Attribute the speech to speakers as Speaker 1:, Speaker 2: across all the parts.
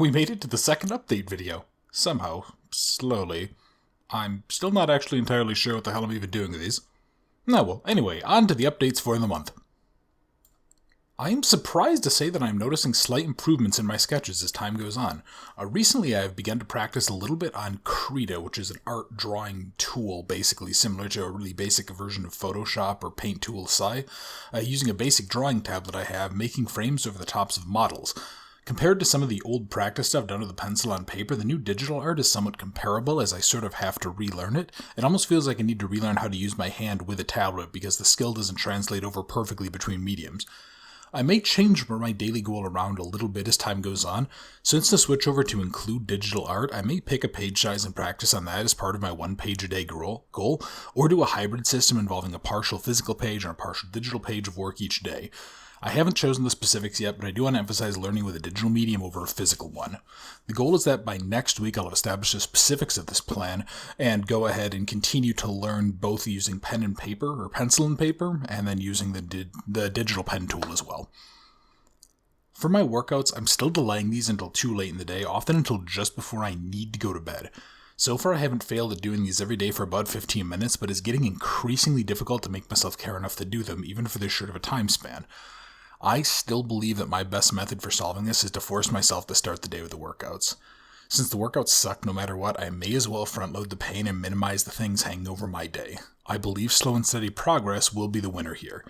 Speaker 1: We made it to the second update video. Somehow. Slowly. I'm still not actually entirely sure what the hell I'm even doing with these. No, well, anyway, on to the updates for the month. I am surprised to say that I'm noticing slight improvements in my sketches as time goes on. Recently I have begun to practice a little bit on Krita, which is an art drawing tool basically similar to a really basic version of Photoshop or Paint Tool SI, using a basic drawing tablet I have, making frames over the tops of models. Compared to some of the old practice stuff done with a pencil on paper, the new digital art is somewhat comparable as I sort of have to relearn it. It almost feels like I need to relearn how to use my hand with a tablet because the skill doesn't translate over perfectly between mediums. I may change my daily goal around a little bit as time goes on. Since the switch over to include digital art, I may pick a page size and practice on that as part of my 1 page a day goal, or do a hybrid system involving a partial physical page and a partial digital page of work each day. I haven't chosen the specifics yet, but I do want to emphasize learning with a digital medium over a physical one. The goal is that by next week I'll have established the specifics of this plan and go ahead and continue to learn both using pen and paper or pencil and paper and then using the digital pen tool as well. For my workouts, I'm still delaying these until too late in the day, often until just before I need to go to bed. So far I haven't failed at doing these every day for about 15 minutes, but it's getting increasingly difficult to make myself care enough to do them, even for this short of a time span. I still believe that my best method for solving this is to force myself to start the day with the workouts. Since the workouts suck no matter what, I may as well front load the pain and minimize the things hanging over my day. I believe slow and steady progress will be the winner here.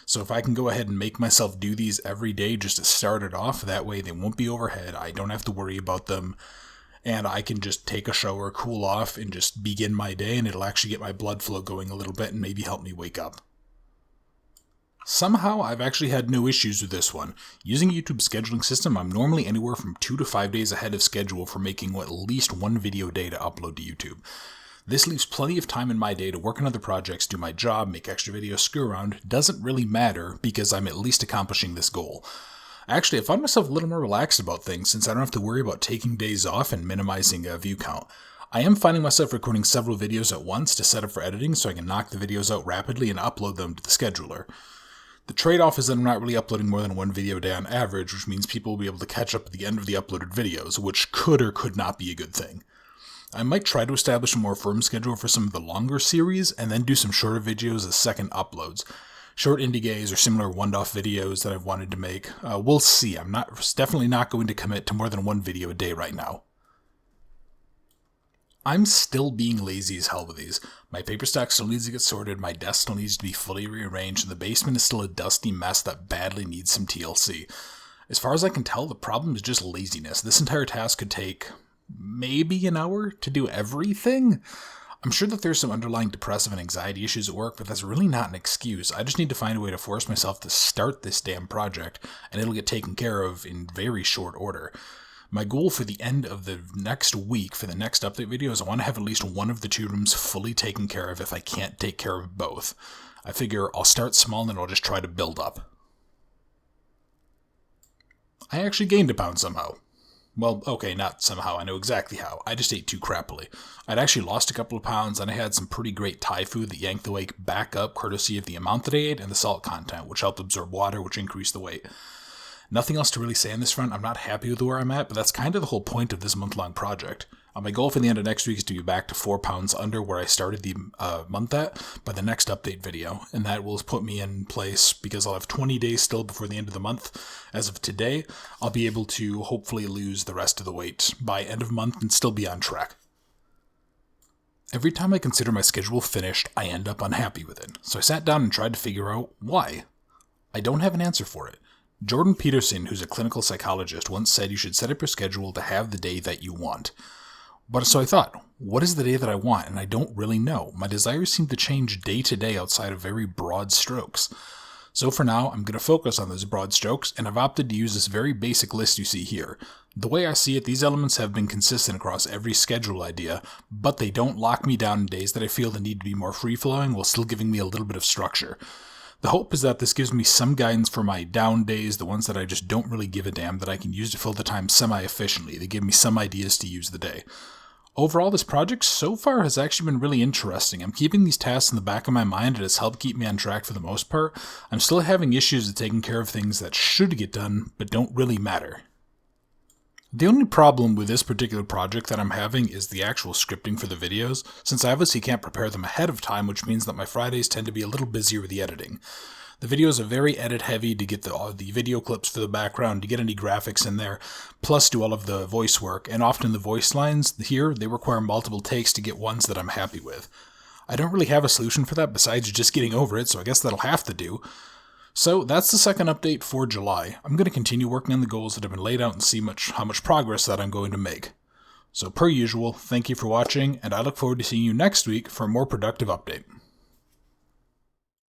Speaker 1: So if I can go ahead and make myself do these every day just to start it off, that way they won't be overhead, I don't have to worry about them, and I can just take a shower, cool off, and just begin my day, and it'll actually get my blood flow going a little bit and maybe help me wake up. Somehow, I've actually had no issues with this one. Using YouTube's scheduling system, I'm normally anywhere from 2 to 5 days ahead of schedule for making at least 1 video a day to upload to YouTube. This leaves plenty of time in my day to work on other projects, do my job, make extra videos, screw around. Doesn't really matter because I'm at least accomplishing this goal. Actually, I found myself a little more relaxed about things since I don't have to worry about taking days off and minimizing view count. I am finding myself recording several videos at once to set up for editing so I can knock the videos out rapidly and upload them to the scheduler. The trade-off is that I'm not really uploading more than 1 video a day on average, which means people will be able to catch up at the end of the uploaded videos, which could or could not be a good thing. I might try to establish a more firm schedule for some of the longer series, and then do some shorter videos as second uploads. Short indie gays or similar one-off videos that I've wanted to make. We'll see. I'm definitely not going to commit to more than 1 video a day right now. I'm still being lazy as hell with these. My paper stack still needs to get sorted, my desk still needs to be fully rearranged, and the basement is still a dusty mess that badly needs some TLC. As far as I can tell, the problem is just laziness. This entire task could take maybe an hour to do everything? I'm sure that there's some underlying depressive and anxiety issues at work, but that's really not an excuse. I just need to find a way to force myself to start this damn project, and it'll get taken care of in very short order. My goal for the end of the next week, for the next update video, is I want to have at least one of the 2 rooms fully taken care of if I can't take care of both. I figure I'll start small and then I'll just try to build up. I actually gained a pound somehow. Well, okay, not somehow, I know exactly how. I just ate too crappily. I'd actually lost a couple of pounds, and I had some pretty great Thai food that yanked the weight back up courtesy of the amount that I ate and the salt content, which helped absorb water, which increased the weight. Nothing else to really say on this front. I'm not happy with where I'm at, but that's kind of the whole point of this month-long project. My goal for the end of next week is to be back to 4 pounds under where I started the month at by the next update video, and that will put me in place because I'll have 20 days still before the end of the month. As of today, I'll be able to hopefully lose the rest of the weight by end of month and still be on track. Every time I consider my schedule finished, I end up unhappy with it, so I sat down and tried to figure out why. I don't have an answer for it. Jordan Peterson, who's a clinical psychologist, once said you should set up your schedule to have the day that you want. But so I thought, what is the day that I want? And I don't really know. My desires seem to change day to day outside of very broad strokes. So for now, I'm going to focus on those broad strokes, and I've opted to use this very basic list you see here. The way I see it, these elements have been consistent across every schedule idea, but they don't lock me down in days that I feel the need to be more free-flowing while still giving me a little bit of structure. The hope is that this gives me some guidance for my down days, the ones that I just don't really give a damn, that I can use to fill the time semi-efficiently. They give me some ideas to use the day. Overall, this project so far has actually been really interesting. I'm keeping these tasks in the back of my mind. It has helped keep me on track for the most part. I'm still having issues with taking care of things that should get done, but don't really matter. The only problem with this particular project that I'm having is the actual scripting for the videos, since I obviously can't prepare them ahead of time, which means that my Fridays tend to be a little busier with the editing. The videos are very edit heavy to get the video clips for the background, to get any graphics in there, plus do all of the voice work, and often the voice lines here, they require multiple takes to get ones that I'm happy with. I don't really have a solution for that besides just getting over it, so I guess that'll have to do. So that's the second update for July. I'm going to continue working on the goals that have been laid out and see how much progress that I'm going to make. So per usual, thank you for watching, and I look forward to seeing you next week for a more productive update.